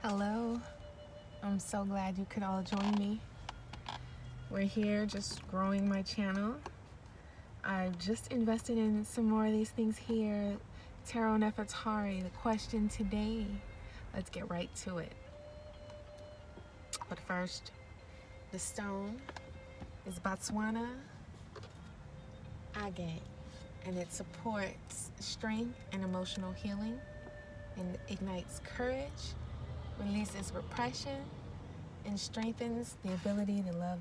Hello, I'm so glad you could all join me. We're here just growing my channel. I've just invested in some more of these things here. Tarot Nefertari, the question today. Let's get right to it. But first, the stone is Botswana agate, and it supports strength and emotional healing, and ignites courage, releases repression, and strengthens the ability to love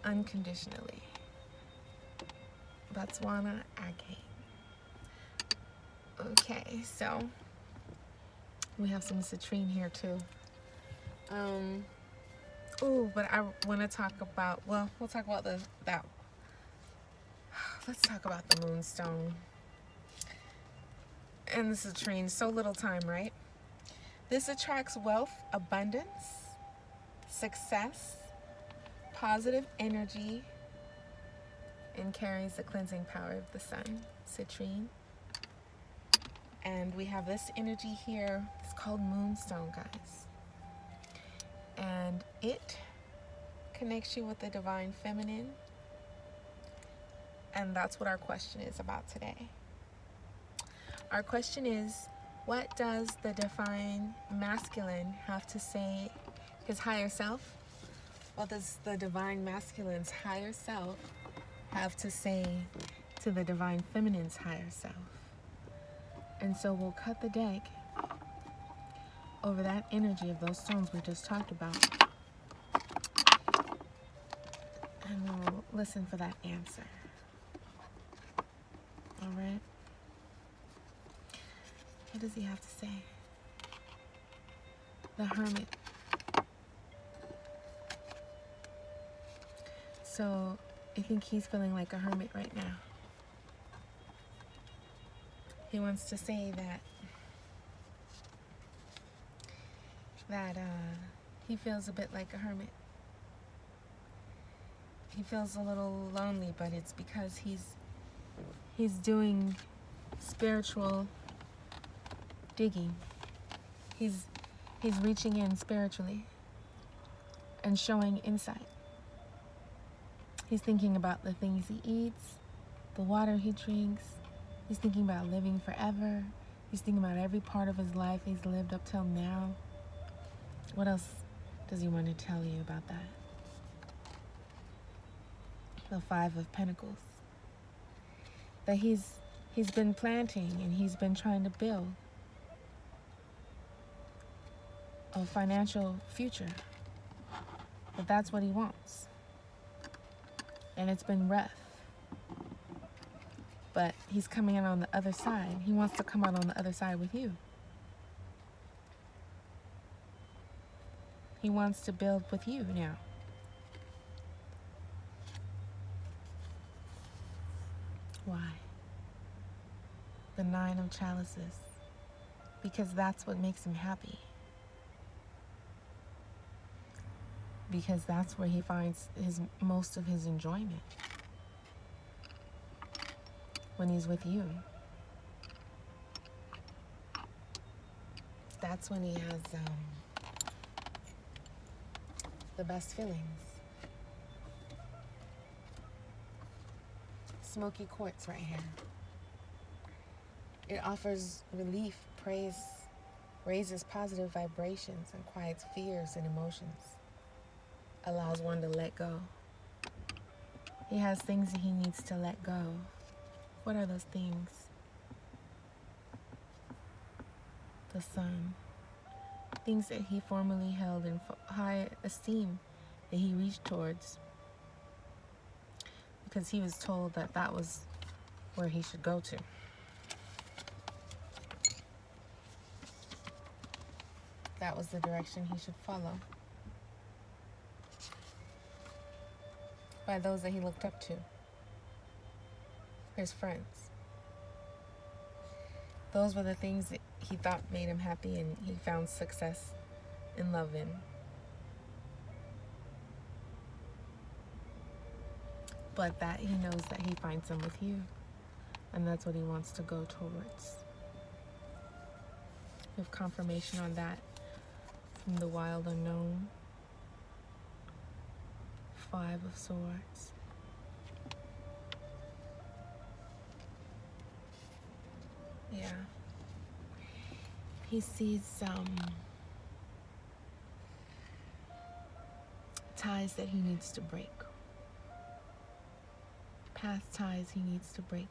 unconditionally. Botswana agate. Okay, so we have some citrine here too. But I want to talk about, we'll talk about let's talk about the moonstone and the citrine. So little time, right? This attracts wealth, abundance, success, positive energy, and carries the cleansing power of the sun, citrine. And we have this energy here. It's called moonstone, guys. And it connects you with the divine feminine. And that's what our question is about today. Our question is, what does the divine masculine have to say, his higher self? What does the divine masculine's higher self have to say to the divine feminine's higher self? And so we'll cut the deck over that energy of those stones we just talked about. And we'll listen for that answer. All right? What does he have to say? The Hermit. So I think he's feeling like a hermit right now. He wants to say that he feels a bit like a hermit. He feels a little lonely, but it's because he's doing spiritual digging. He's reaching in spiritually and showing insight. He's thinking about the things he eats, the water he drinks. He's thinking about living forever. He's thinking about every part of his life he's lived up till now. What else does he want to tell you about that? The Five of Pentacles. That he's been planting and he's been trying to build a financial future. But that's what he wants. And it's been rough. But he's coming out on the other side. He wants to come out on the other side with you. He wants to build with you now. Why? The Nine of Chalices. Because that's what makes him happy. Because that's where he finds most of his enjoyment. When he's with you. That's when he has the best feelings. Smoky quartz right here. It offers relief, praise, raises positive vibrations, and quiets fears and emotions. Allows one to let go. He has things that he needs to let go. What are those things? The sun. Things that he formerly held in high esteem that he reached towards. Because he was told that that was where he should go to. That was the direction he should follow. By those that he looked up to. His friends. Those were the things that he thought made him happy and he found success and love in. But that he knows that he finds them with you. And that's what he wants to go towards. We have confirmation on that from the wild unknown. 5 of Swords. Yeah. He sees ties that he needs to break. Past ties he needs to break.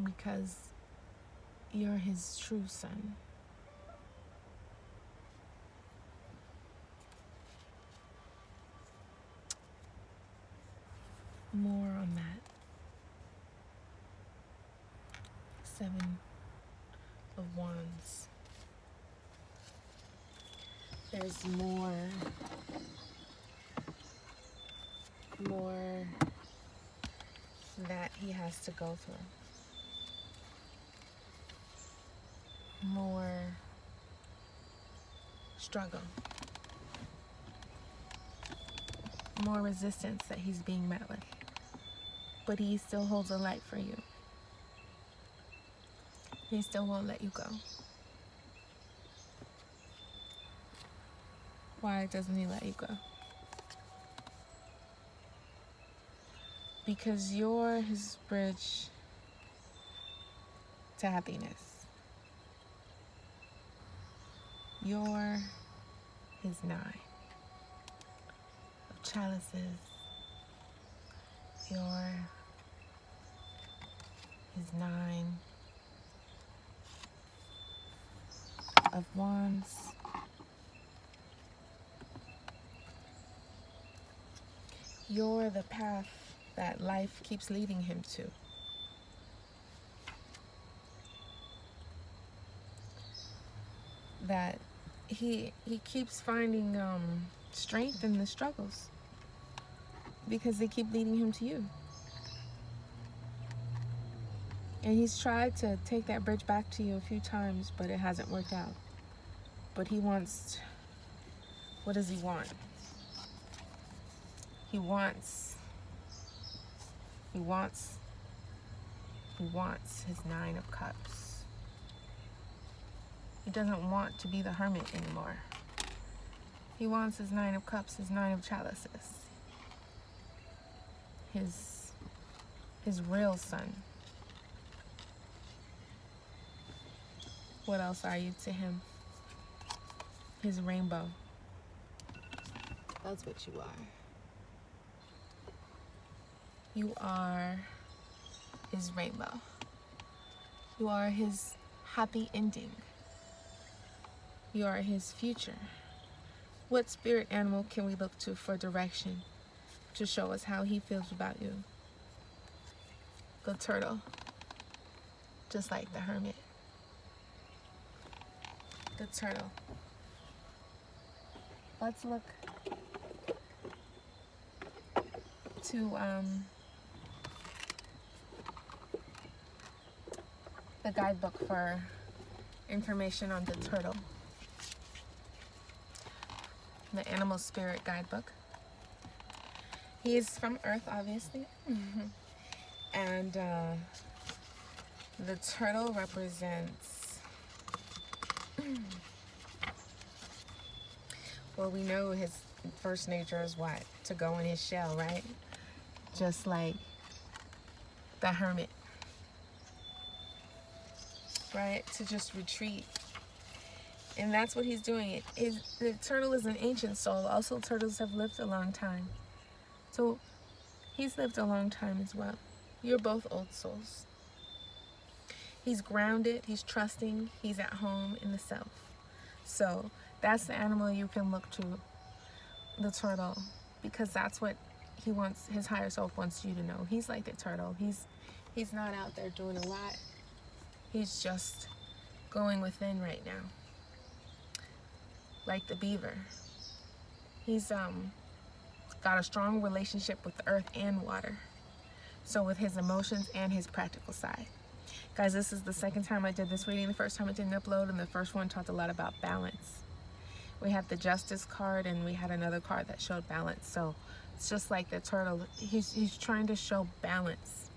Because you're his true son. More on that. 7 of Wands. There's more that he has to go through. More struggle. More resistance that he's being met with. But he still holds a light for you. He still won't let you go. Why doesn't he let you go? Because you're his bridge to happiness. You're his 9 of chalices. You're his 9 of Wands. You're the path that life keeps leading him to. That he keeps finding strength in the struggles because they keep leading him to you. And he's tried to take that bridge back to you a few times, but it hasn't worked out. But he wants, what does he want? He wants his 9 of Cups. He doesn't want to be the hermit anymore. He wants his 9 of Cups, his 9 of Chalices. His real son. What else are you to him? His rainbow. That's what you are. You are his rainbow. You are his happy ending. You are his future. What spirit animal can we look to for direction to show us how he feels about you? The turtle. Just like the hermit. The turtle. Let's look to the guidebook for information on the turtle. The animal spirit guidebook. He is from Earth, obviously. And the turtle represents, well, we know his first nature is what? To go in his shell, right? Just like the hermit, right? To just retreat. And that's what he's doing. The turtle is an ancient soul. Also, turtles have lived a long time. So he's lived a long time as well. You're both old souls. He's grounded, he's trusting, he's at home in the self. So that's the animal you can look to, the turtle, because that's what he wants, his higher self wants you to know. He's like the turtle. He's not out there doing a lot. He's just going within right now. Like the beaver. He's got a strong relationship with the earth and water. So with his emotions and his practical side. Guys, this is the second time I did this reading. The first time it didn't upload, and the first one talked a lot about balance. We had the Justice card, and we had another card that showed balance. So it's just like the turtle. He's trying to show balance.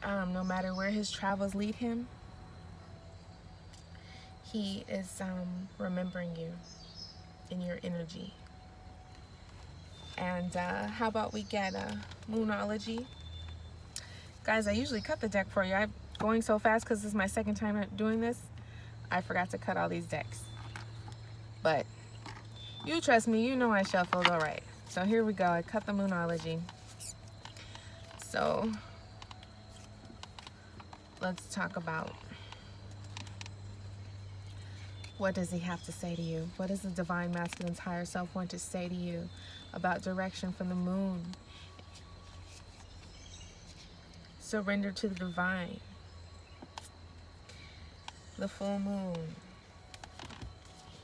No matter where his travels lead him, he is remembering you in your energy. And how about we get Moonology? Guys, I usually cut the deck for you. I'm going so fast because this is my second time doing this. I forgot to cut all these decks. But you trust me, you know I shuffled all right. So here we go. I cut the Moonology. So let's talk about, what does he have to say to you? What does the Divine Masculine's higher self want to say to you about direction from the moon? Surrender to the divine. The full moon.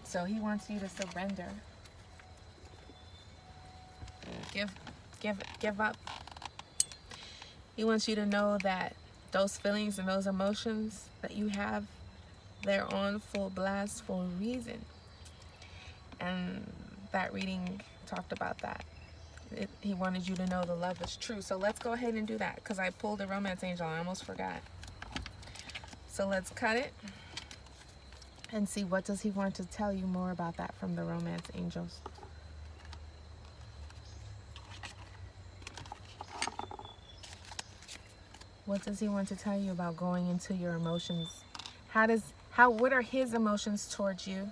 So he wants you to surrender. Give up. He wants you to know that those feelings and those emotions that you have, they're on full blast for a reason. And that reading talked about that. He wanted you to know the love is true. So let's go ahead and do that, because I pulled a Romance Angel. I almost forgot. So let's cut it and see, what does he want to tell you more about that from the Romance Angels. What does he want to tell you about going into your emotions? What are his emotions towards you?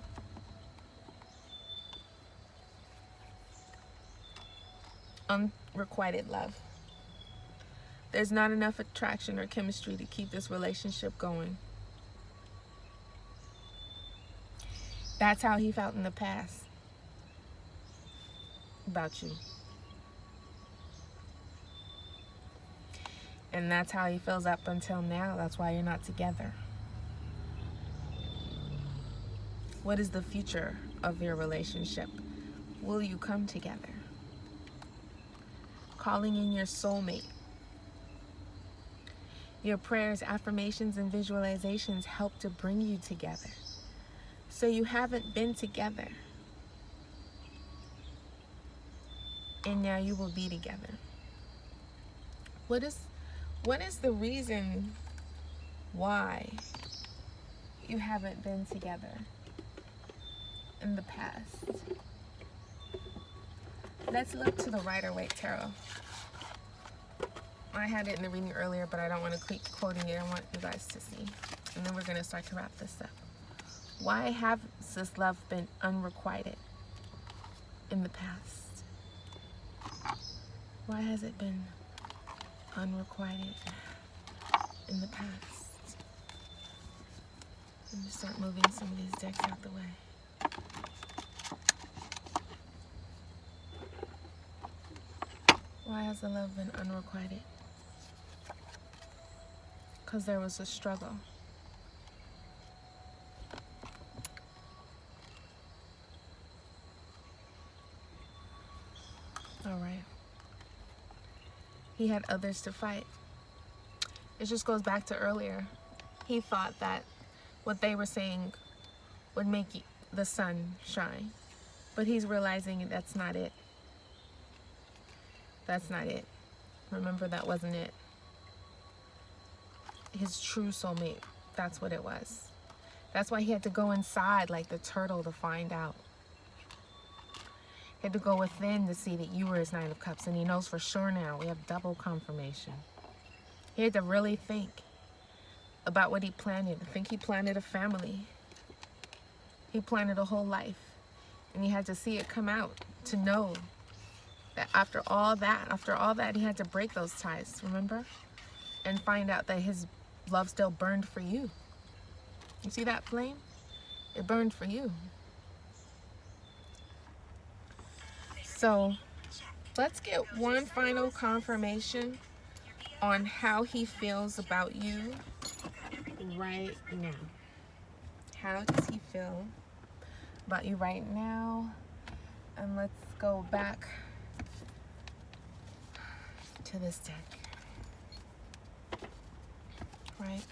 Unrequited love. There's not enough attraction or chemistry to keep this relationship going. That's how he felt in the past about you. And that's how he feels up until now. That's why you're not together. What is the future of your relationship? Will you come together? Calling in your soulmate. Your prayers, affirmations, and visualizations help to bring you together. So you haven't been together. And now you will be together. What is the reason why you haven't been together in the past? Let's look to the Rider-Waite Tarot. I had it in the reading earlier, but I don't want to keep quoting it. I want you guys to see. And then we're going to start to wrap this up. Why has this love been unrequited in the past? Why has it been unrequited in the past? Let me start moving some of these decks out the way. Why has the love been unrequited? Because there was a struggle. All right. He had others to fight. It just goes back to earlier. He thought that what they were saying would make the sun shine. But he's realizing that's not it. That's not it. Remember, that wasn't it. His true soulmate, that's what it was. That's why he had to go inside like the turtle to find out. He had to go within to see that you were his Nine of Cups, and he knows for sure now. We have double confirmation. He had to really think about what he planted. I think he planted a family. He planted a whole life. And he had to see it come out to know that after all that, he had to break those ties, remember? And find out that his love still burned for you. You see that flame? It burned for you. So let's get one final confirmation on how he feels about you right now. How does he feel about you right now? And let's go back to this deck. Right?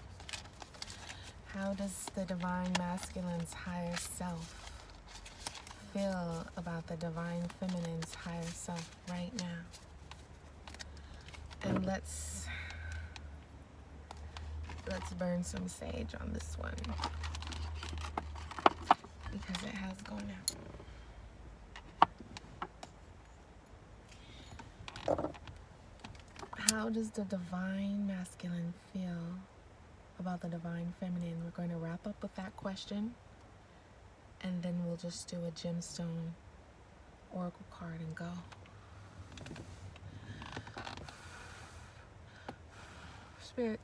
How does the Divine Masculine's higher self feel about the Divine Feminine's higher self right now? And let's burn some sage on this one. How does the divine masculine feel about the divine feminine? We're going to wrap up with that question, and then we'll just do a gemstone oracle card and go. Spirit,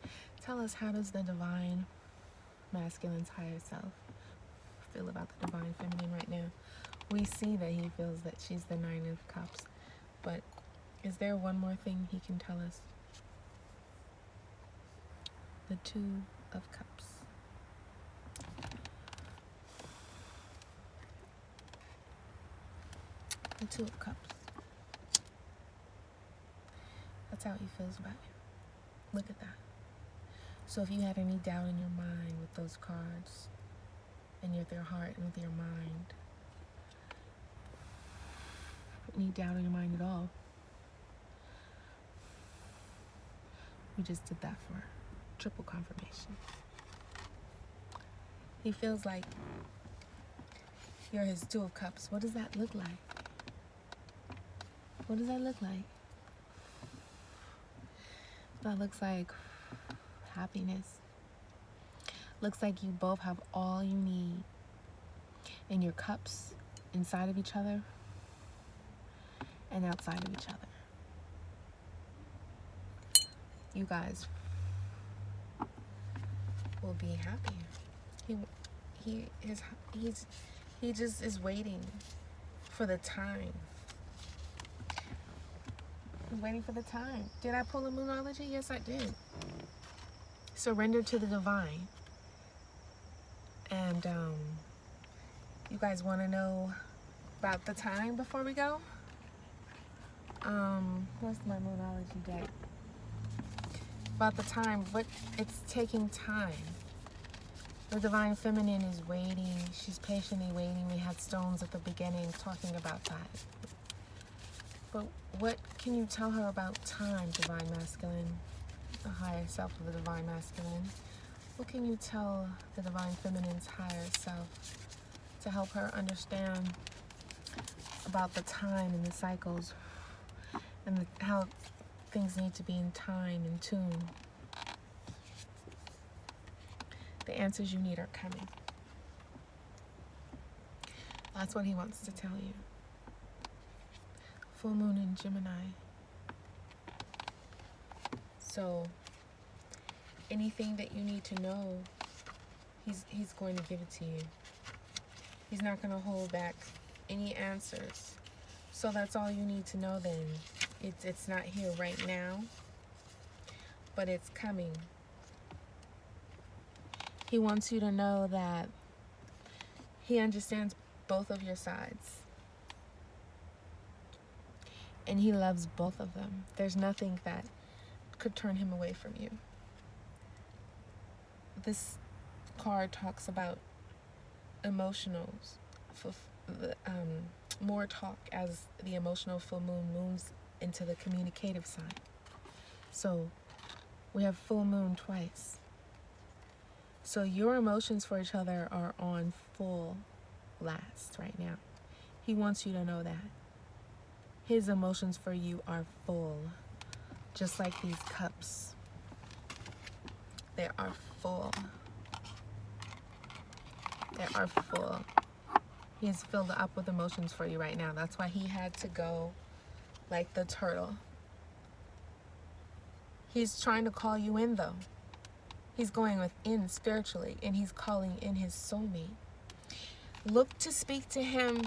tell us, how does the divine masculine's higher self feel about the divine feminine right now? We see that he feels that she's the Nine of Cups, but is there one more thing he can tell us? The Two of Cups. The Two of Cups. That's how he feels about you. Look at that. So if you had any doubt in your mind with those cards, and with your heart and with your mind, any doubt in your mind at all, we just did that for triple confirmation. He feels like you're his Two of Cups. What does that look like? What does that look like? That looks like happiness. Looks like you both have all you need in your cups, inside of each other and outside of each other. You guys will be happy. He just is waiting for the time. He's waiting for the time. Did I pull a Moonology? Yes, I did. Surrender to the divine. And you guys want to know about the time before we go? Where's my Moonology deck? About the time, but it's taking time. The divine feminine is waiting. She's patiently waiting. We had stones at the beginning talking about that. But what can you tell her about time, divine masculine? The higher self of the divine masculine. What can you tell the divine feminine's higher self to help her understand about the time and the cycles and how things need to be in time and tune? The answers you need are coming. That's what he wants to tell you. Full moon in Gemini. So anything that you need to know, he's going to give it to you. He's not going to hold back any answers. So that's all you need to know then. It's not here right now, but it's coming. He wants you to know that he understands both of your sides. And he loves both of them. There's nothing that could turn him away from you. This card talks about emotionals, more talk as the emotional full moon moves into the communicative side. So we have full moon twice. So your emotions for each other are on full blast right now. He wants you to know that. His emotions for you are full, just like these cups. They are full. They are full. He is filled up with emotions for you right now. That's why he had to go like the turtle. He's trying to call you in, though. He's going within spiritually, and he's calling in his soulmate. Look to speak to him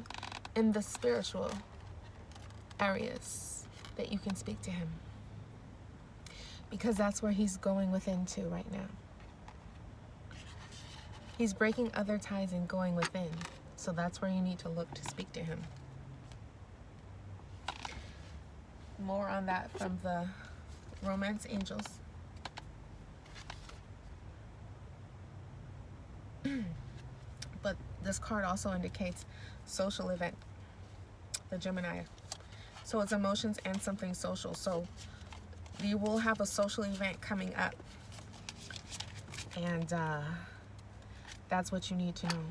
in the spiritual areas that you can speak to him, because that's where he's going within to right now. He's breaking other ties and going within, so that's where you need to look to speak to him. More on that from the Romance Angels. But this card also indicates social event, the Gemini. So it's emotions and something social. So you will have a social event coming up. And that's what you need to know.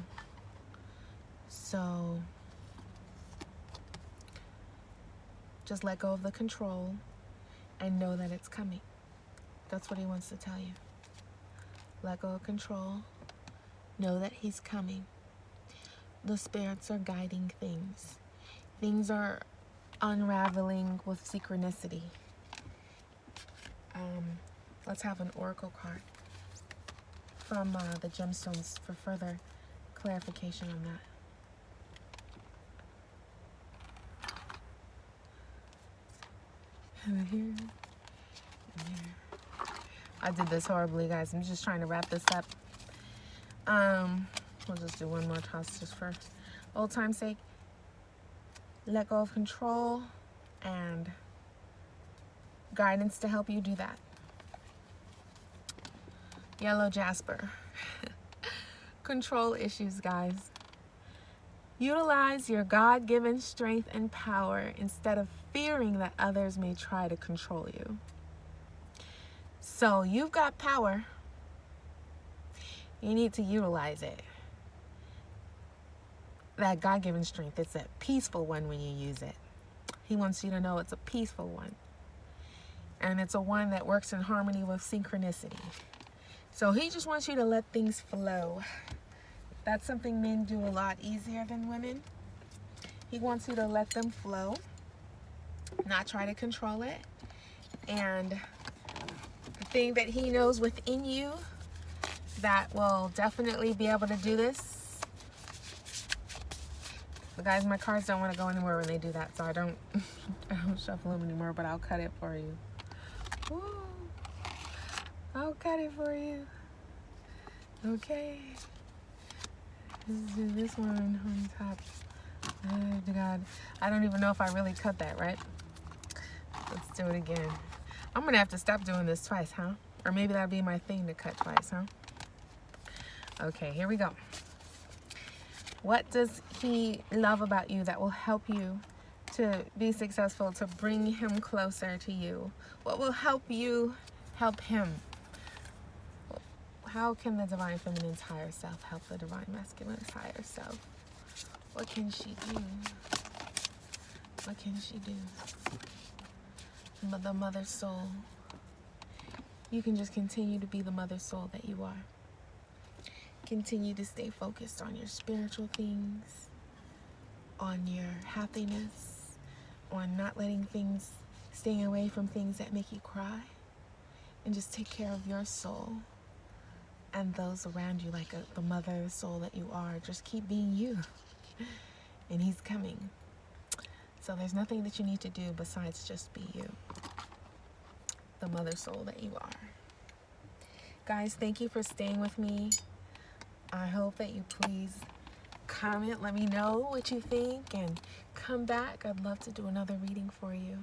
So just let go of the control and know that it's coming. That's what he wants to tell you. Let go of control. Know that he's coming. The spirits are guiding things. Things are unraveling with synchronicity. Let's have an oracle card from the gemstones for further clarification on that. And here, and here. I did this horribly, guys. I'm just trying to wrap this up. We'll just do one more toss just for old time's sake. Let go of control and guidance to help you do that. Yellow jasper. Control issues, guys. Utilize your God-given strength and power instead of fearing that others may try to control you. So you've got power. You need to utilize it. That God-given strength, it's a peaceful one when you use it. He wants you to know it's a peaceful one. And it's a one that works in harmony with synchronicity. So he just wants you to let things flow. That's something men do a lot easier than women. He wants you to let them flow, not try to control it. And the thing that he knows within you that will definitely be able to do this. But guys, my cards don't want to go anywhere when they do that, so I don't shuffle them anymore, but I'll cut it for you. Woo. I'll cut it for you. Okay. Let's do this one on top. Oh God. I don't even know if I really cut that, right? Let's do it again. I'm going to have to stop doing this twice, huh? Or maybe that'll be my thing to cut twice, huh? Okay, here we go. What does he love about you that will help you to be successful, to bring him closer to you? What will help you help him? How can the divine feminine's higher self help the divine masculine's higher self? What can she do? What can she do? The mother soul. You can just continue to be the mother soul that you are. Continue to stay focused on your spiritual things, on your happiness, on not letting things, staying away from things that make you cry, and just take care of your soul and those around you like the mother soul that you are. Just keep being you, and he's coming. So there's nothing that you need to do besides just be you, the mother soul that you are. Guys, thank you for staying with me. I hope that you please comment, let me know what you think, and come back. I'd love to do another reading for you.